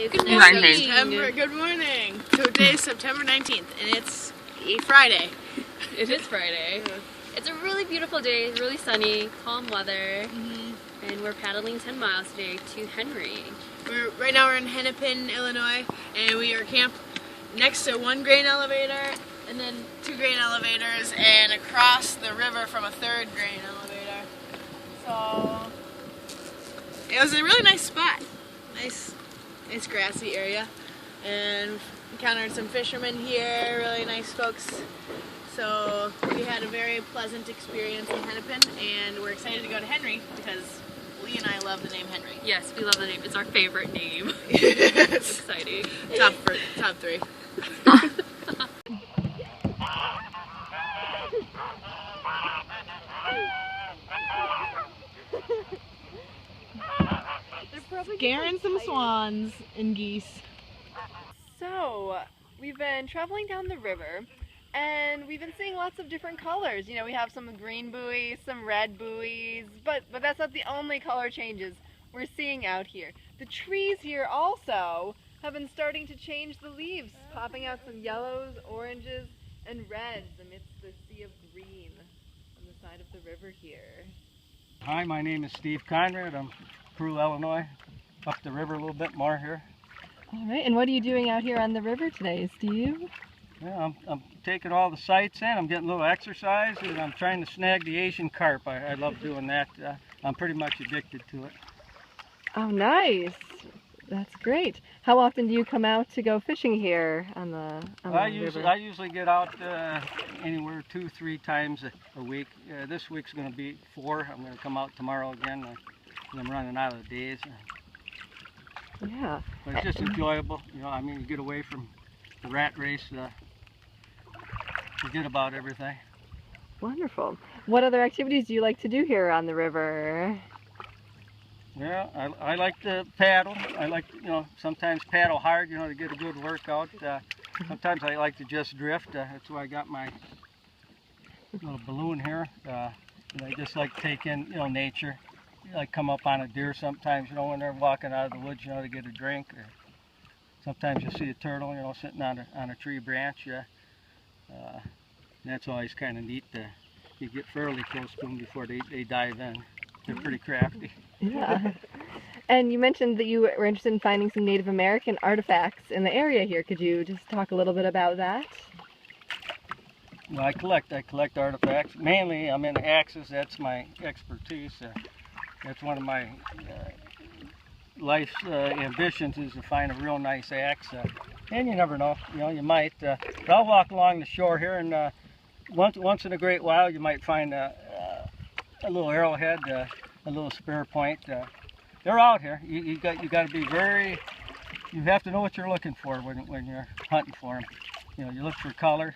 Today's Good morning. Good morning. Today is September 19th, and it's a Friday. It is Friday. It's a really beautiful day, really sunny, calm weather, and we're paddling 10 miles today to Henry. Right now we're in Hennepin, Illinois, and we are camped next to one grain elevator, and then two grain elevators, and across the river from a third grain elevator. So it was a really nice spot. Nice grassy area, and encountered some fishermen here, really nice folks. So we had a very pleasant experience in Hennepin, and we're excited to go to Henry because Lee and I love the name Henry. Yes, we love the name. It's our favorite name. It's exciting. Top three. Scaring some swans and geese. So, we've been traveling down the river, and we've been seeing lots of different colors. You know, we have some green buoys, some red buoys, but that's not the only color changes we're seeing out here. The trees here also have been starting to change the leaves, popping out some yellows, oranges, and reds amidst the sea of green on the side of the river here. Hi, my name is Steve Conrad. I'm Peru, Illinois. Up the river a little bit more here. All right, and what are you doing out here on the river today, Steve? Yeah, I'm taking all the sights in. I'm getting a little exercise, and I'm trying to snag the Asian carp. I love doing that. I'm pretty much addicted to it. Oh, nice. That's great. How often do you come out to go fishing here on the river? I usually get out anywhere 2-3 times a week. This week's going to be 4. I'm going to come out tomorrow again. I'm running out of the days. Yeah. But it's just enjoyable. You know, I mean, you get away from the rat race. Forget about everything. Wonderful. What other activities do you like to do here on the river? Yeah, I like to paddle. I like, you know, sometimes paddle hard, you know, to get a good workout. Sometimes I like to just drift. That's why I got my little balloon here. And I just like to take in, you know, nature. You like come up on a deer sometimes, you know, when they're walking out of the woods, you know, to get a drink. Or sometimes you see a turtle, you know, sitting on a tree branch. That's always kind of neat. You get fairly close to them before they dive in. They're pretty crafty. Yeah. And you mentioned that you were interested in finding some Native American artifacts in the area here. Could you just talk a little bit about that? Well, I collect artifacts. Mainly, I'm into axes. That's my expertise. That's one of my life's ambitions, is to find a real nice axe. And you never know, you know, you might. But I'll walk along the shore here, and once in a great while, you might find a little arrowhead, a little spear point. They're out here. You got to be very. You have to know what you're looking for when you're hunting for them. You know, you look for color,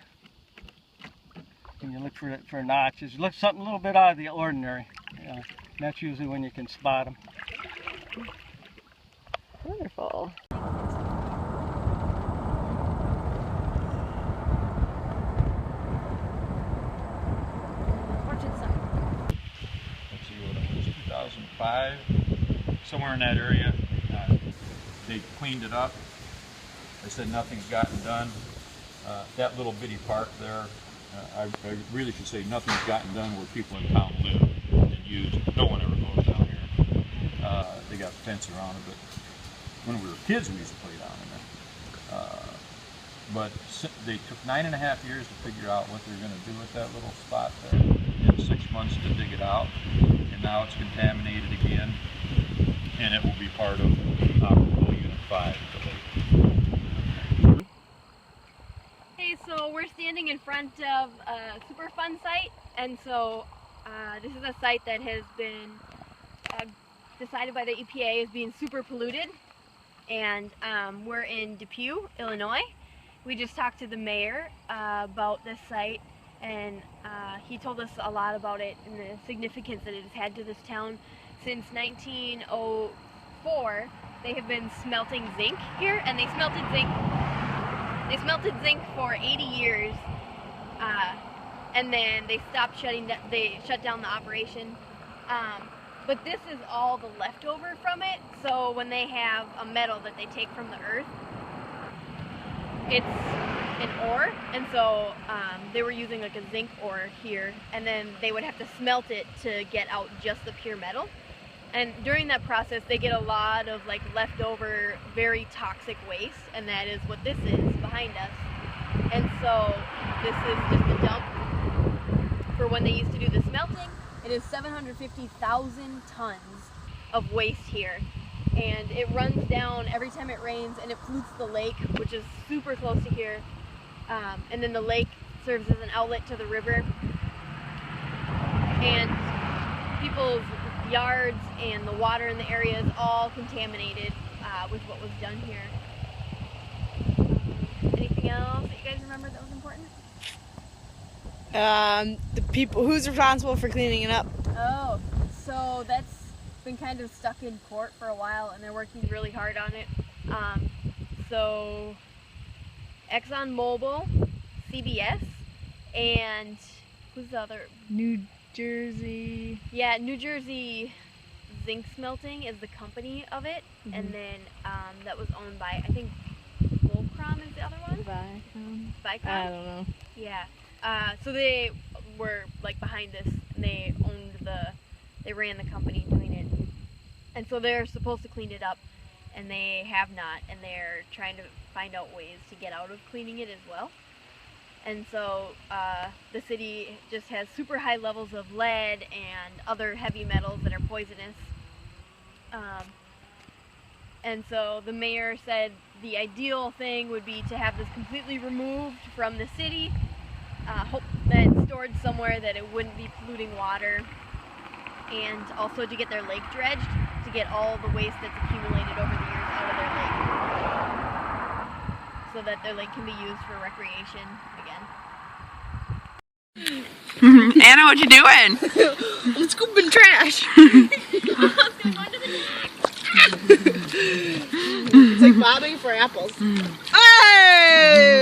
and you look for notches. You look something a little bit out of the ordinary. That's usually when you can spot them. Wonderful. Let's see, what it was, 2005, somewhere in that area. They cleaned it up. They said nothing's gotten done. That little bitty park there, I really should say nothing's gotten done where people in town live and use. No one ever goes down here. They got a fence around it, but when we were kids we used to play down in there. But they took 9.5 years to figure out what they're going to do with that little spot there. And 6 months to dig it out, and now it's contaminated again, and it will be part of Operable Unit 5 at the lake. Hey, so we're standing in front of a Superfund site, and so this is a site that has been decided by the EPA as being super polluted, and we're in Depew, Illinois. We just talked to the mayor about this site, and he told us a lot about it and the significance that it has had to this town. Since 1904, they have been smelting zinc here, and they smelted zinc for 80 years, and then they stopped they shut down the operation. But this is all the leftover from it, so when they have a metal that they take from the earth, it's an ore, and so they were using like a zinc ore here, and then they would have to smelt it to get out just the pure metal. And during that process, they get a lot of like leftover, very toxic waste, and that is what this is behind us. And so this is just a dump for when they used to do the smelting. It is 750,000 tons of waste here, and it runs down every time it rains, and it pollutes the lake, which is super close to here. And then the lake serves as an outlet to the river, and people's yards and the water in the area is all contaminated with what was done here. Anything else that you guys remember that was important? The people, who's responsible for cleaning it up? Oh, so that's been kind of stuck in court for a while, and they're working really hard on it. So ExxonMobil, CBS, and who's the other? New Jersey. Yeah, New Jersey Zinc Smelting is the company of it, and then that was owned by, I think, Volcrom is the other one? Vicom? I don't know. Yeah. So they were like behind this, and they ran the company doing it. And so they're supposed to clean it up, and they have not, and they're trying to find out ways to get out of cleaning it as well. And so the city just has super high levels of lead and other heavy metals that are poisonous. And so the mayor said the ideal thing would be to have this completely removed from the city, hope that it's stored somewhere that it wouldn't be polluting water, and also to get their lake dredged, to get all the waste that's accumulated over the years out of their lake, so that their lake can be used for recreation again. Anna, what you doing? I'm scooping trash. It's like bobbing for apples. Hey!